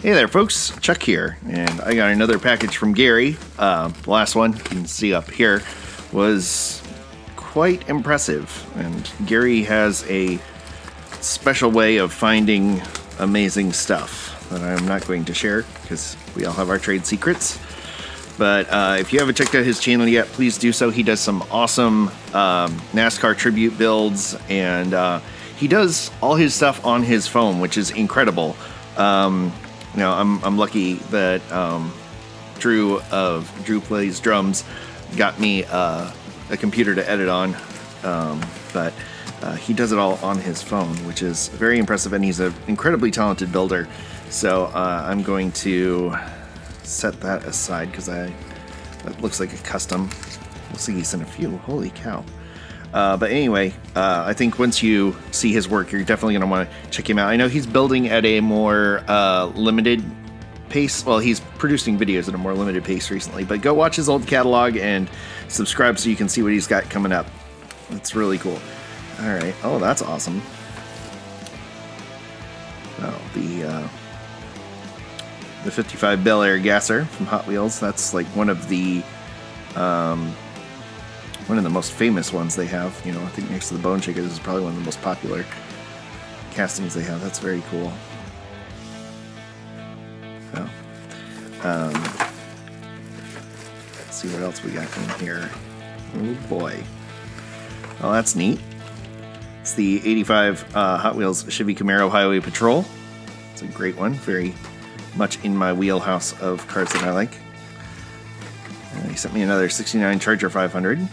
Hey there, folks. Chuck here, and I got another package from Gary. The last one, you can see up here, was quite impressive, and Gary has a special way of finding amazing stuff that I'm not going to share because we all have our trade secrets. But if you haven't checked out his channel yet, please do so. He does some awesome NASCAR tribute builds, and he does all his stuff on his phone, which is incredible. You know, I'm lucky that Drew Plays Drums got me a computer to edit on, but he does it all on his phone, which is very impressive, and he's an incredibly talented builder. So I'm going to set that aside because that looks like a custom. We'll see, he sent a few. Holy cow. But anyway, I think once you see his work, you're definitely going to want to check him out. I know he's building at a more limited pace. Well, he's producing videos at a more limited pace recently, but go watch his old catalog and subscribe so you can see what he's got coming up. It's really cool. All right. Oh, that's awesome. Oh, the 55 Bel Air Gasser from Hot Wheels. That's like one of the most famous ones they have. You know, I think next to the Bone Shaker, this is probably one of the most popular castings they have. That's very cool. Oh. Let's see what else we got in here. Oh boy. Oh, that's neat. It's the 85 Hot Wheels Chevy Camaro Highway Patrol. It's a great one. Very much in my wheelhouse of cars that I like. He sent me another 69 Charger 500.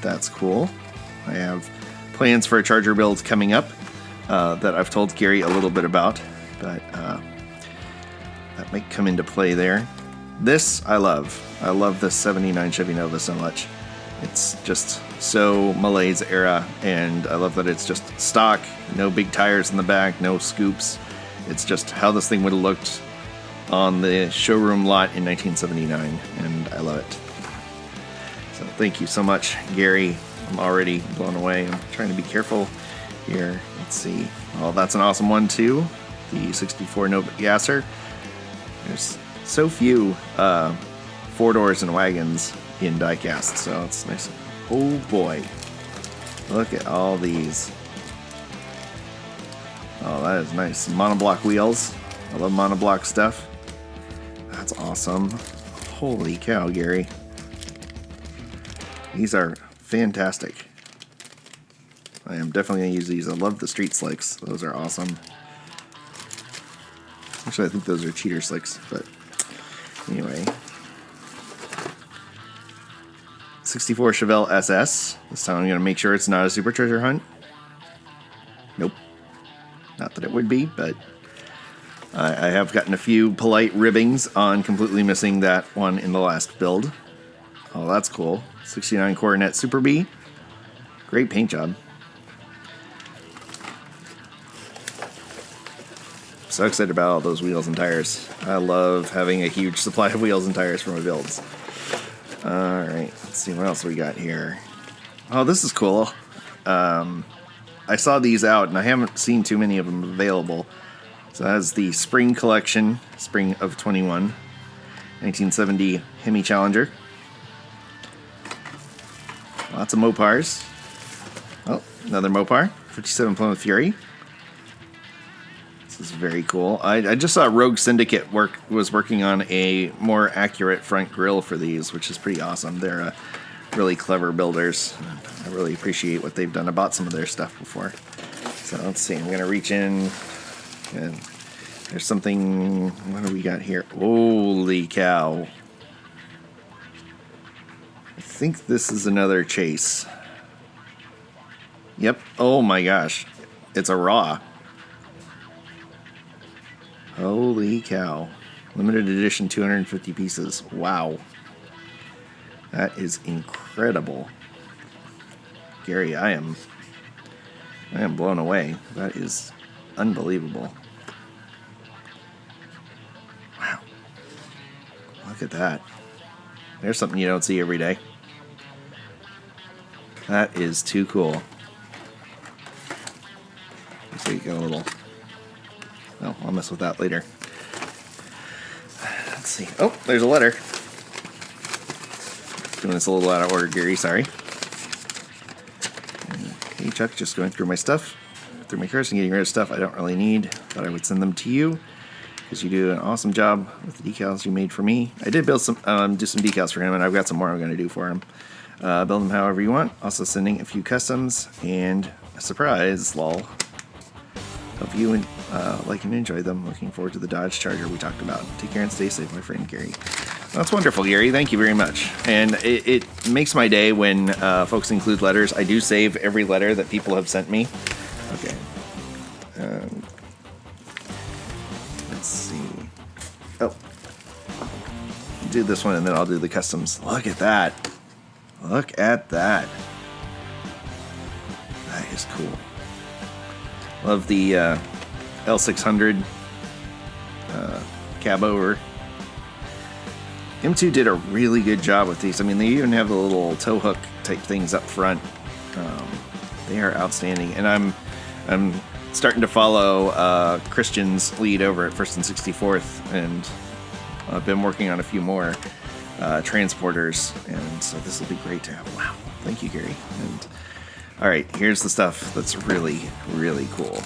That's cool. I have plans for a Charger build coming up that I've told Gary a little bit about, but that might come into play there. This I love. I love the 79 Chevy Nova so much. It's just so Malaise era, and I love that it's just stock, no big tires in the back, no scoops. It's just how this thing would have looked on the showroom lot in 1979, and I love it. So thank you so much, Gary. I'm already blown away. I'm trying to be careful here. Let's see. Oh, that's an awesome one too. The 64 Nova Gasser. There's so few four doors and wagons in diecast, so it's nice. Oh boy. Look at all these. Oh, that is nice. Monoblock wheels. I love monoblock stuff. That's awesome. Holy cow, Gary. These are fantastic. I am definitely going to use these. I love the street slicks. Those are awesome. Actually, I think those are cheater slicks, but anyway. 64 Chevelle SS. This time I'm going to make sure it's not a super treasure hunt. Nope. Not that it would be, but I have gotten a few polite ribbings on completely missing that one in the last build. Oh, that's cool. 69 Coronet Super B. Great paint job. So excited about all those wheels and tires. I love having a huge supply of wheels and tires for my builds. Alright, let's see what else we got here. Oh, this is cool. I saw these out, and I haven't seen too many of them available. So that's the Spring Collection, Spring of 21, 1970 Hemi Challenger. Lots of Mopars. Oh, another Mopar, 57 Plymouth Fury. This is very cool. I just saw Rogue Syndicate was working on a more accurate front grille for these, which is pretty awesome. They're really clever builders. I really appreciate what they've done. I bought some of their stuff before. So let's see. I'm going to reach in. And there's something. What do we got here? Holy cow. I think this is another chase. Yep. Oh my gosh. It's a raw. Holy cow. Limited edition, 250 pieces. Wow. That is incredible. Gary, I am blown away. That is unbelievable. Wow. Look at that. There's something you don't see every day. That is too cool. Looks like you got a little... Oh, I'll mess with that later. let's see. Oh, there's a letter. Doing this a little out of order, Gary. Sorry. Hey, Chuck, just going through my stuff, through my cards and getting rid of stuff I don't really need. Thought I would send them to you because you do an awesome job with the decals you made for me. I did build some, do some decals for him, and I've got some more I'm going to do for him. Build them however you want. Also sending a few customs and a surprise, lol. Hope you like and enjoy them. Looking forward to the Dodge Charger we talked about. Take care and stay safe, my friend Gary. That's wonderful, Gary. Thank you very much. And it makes my day when folks include letters. I do save every letter that people have sent me. Okay. Let's see. Oh. Do this one and then I'll do the customs. Look at that. Look at that. That is cool. Love the L600 cab over. M2 did a really good job with these. I mean, they even have the little tow hook type things up front. They are outstanding, and I'm starting to follow Christian's lead over at First and 64th, and I've been working on a few more transporters, and so this will be great to have. Wow, thank you, Gary. And all right, here's the stuff that's really, really cool.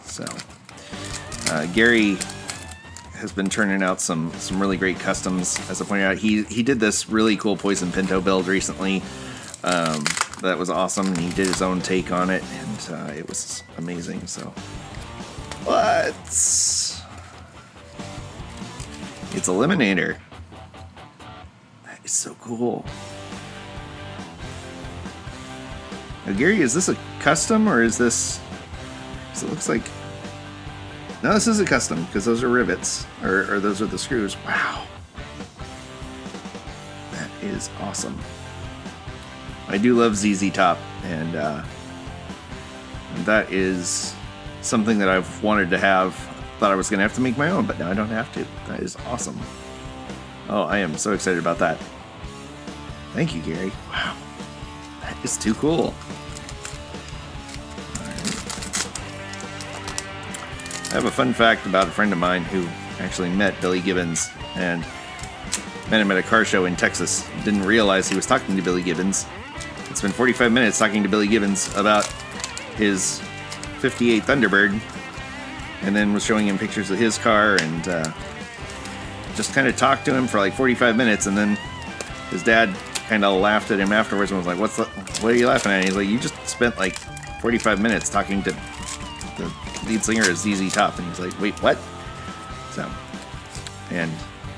So, Gary has been turning out some really great customs. As I pointed out, he did this really cool Poison Pinto build recently. That was awesome, and he did his own take on it, and it was amazing. So, it's Eliminator. That is so cool. Now, Gary, is this a custom or is this? So it looks like. No, this is a custom because those are rivets, or those are the screws. Wow. That is awesome. I do love ZZ Top, and that is something that I've wanted to have. Thought I was going to have to make my own, but now I don't have to. That is awesome. Oh, I am so excited about that. Thank you, Gary. Wow. That is too cool. I have a fun fact about a friend of mine who actually met Billy Gibbons and met him at a car show in Texas. Didn't realize he was talking to Billy Gibbons. It's been 45 minutes talking to Billy Gibbons about his 58 Thunderbird, and then was showing him pictures of his car, and just kind of talked to him for like 45 minutes, and then his dad kind of laughed at him afterwards and was like, what are you laughing at? And he's like, you just spent like 45 minutes talking to the lead singer of ZZ Top. And he's like, wait, what? So, and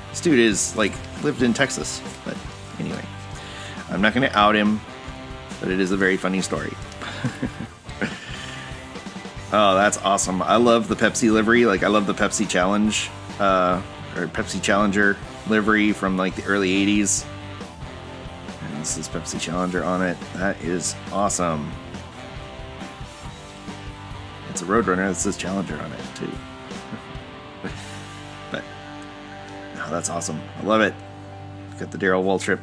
this dude is like lived in Texas, but anyway, I'm not going to out him, but it is a very funny story. Oh, that's awesome. I love the Pepsi livery. Like, I love the Pepsi Challenge, or Pepsi Challenger livery from like the early 80s. And this is Pepsi Challenger on it. That is awesome. It's a Roadrunner that says Challenger on it too. But oh, that's awesome. I love it. Got the Darrell Waltrip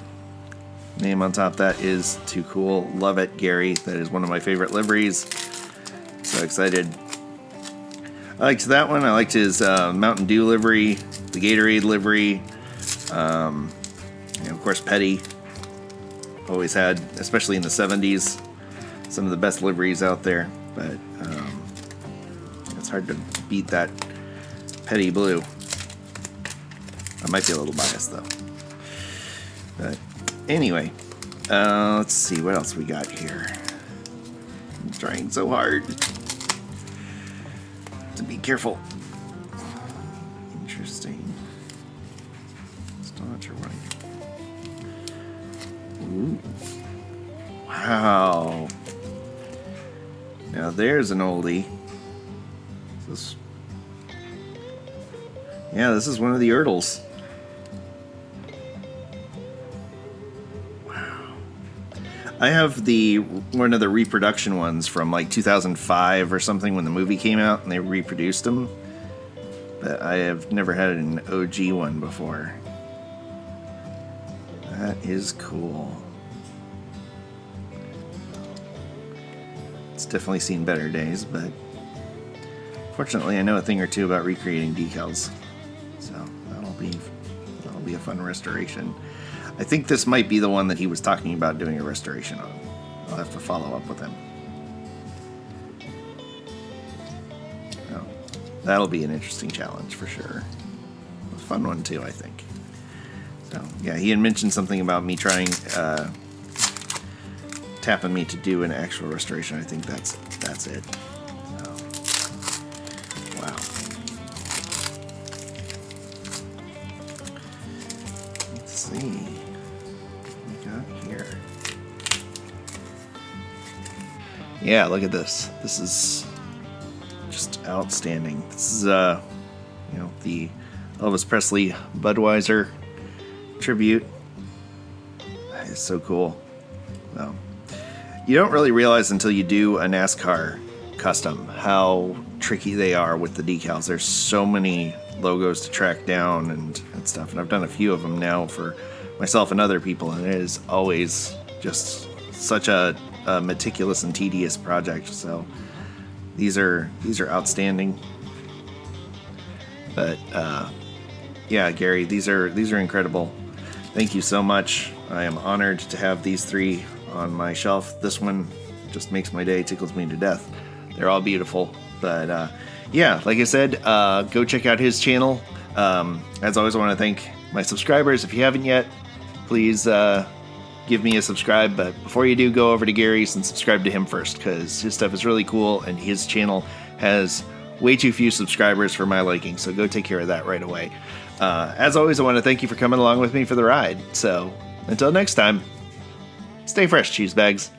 name on top. That is too cool. Love it, Gary. That is one of my favorite liveries. So excited. I liked that one. I liked his Mountain Dew livery, the Gatorade livery, and of course Petty. Always had, especially in the 70s, some of the best liveries out there. But it's hard to beat that Petty blue. I might be a little biased though. But anyway, let's see what else we got here. I'm trying so hard to be careful. Interesting. Still not sure what Ooh. Wow. Now there's an oldie. This is one of the Erdls. Wow. I have one of the reproduction ones from like 2005 or something when the movie came out and they reproduced them. But I have never had an OG one before. That is cool. It's definitely seen better days, but fortunately I know a thing or two about recreating decals. So that'll be That'll be a fun restoration. I think this might be the one that he was talking about doing a restoration on. I'll have to follow up with him. Oh, that'll be an interesting challenge for sure. A fun one too, I think. So yeah, he had mentioned something about me trying, tapping me to do an actual restoration. I think that's it. So, wow. Let's see what we got here. Yeah, look at this. This is just outstanding. This is you know, the Elvis Presley Budweiser tribute. That is so cool. So, you don't really realize until you do a NASCAR custom how tricky they are with the decals. There's so many logos to track down and stuff, and I've done a few of them now for myself and other people, and it is always just such a meticulous and tedious project. So these are outstanding. But yeah, Gary, these are incredible. Thank you so much. I am honored to have these 3 on my shelf. This one just makes my day, tickles me to death. They're all beautiful. But yeah, like I said, go check out his channel. As always, I want to thank my subscribers. If you haven't yet, please give me a subscribe. But before you do, go over to Gary's and subscribe to him first, because his stuff is really cool and his channel has way too few subscribers for my liking. So go take care of that right away. As always, I want to thank you for coming along with me for the ride. So until next time, stay fresh, cheese bags.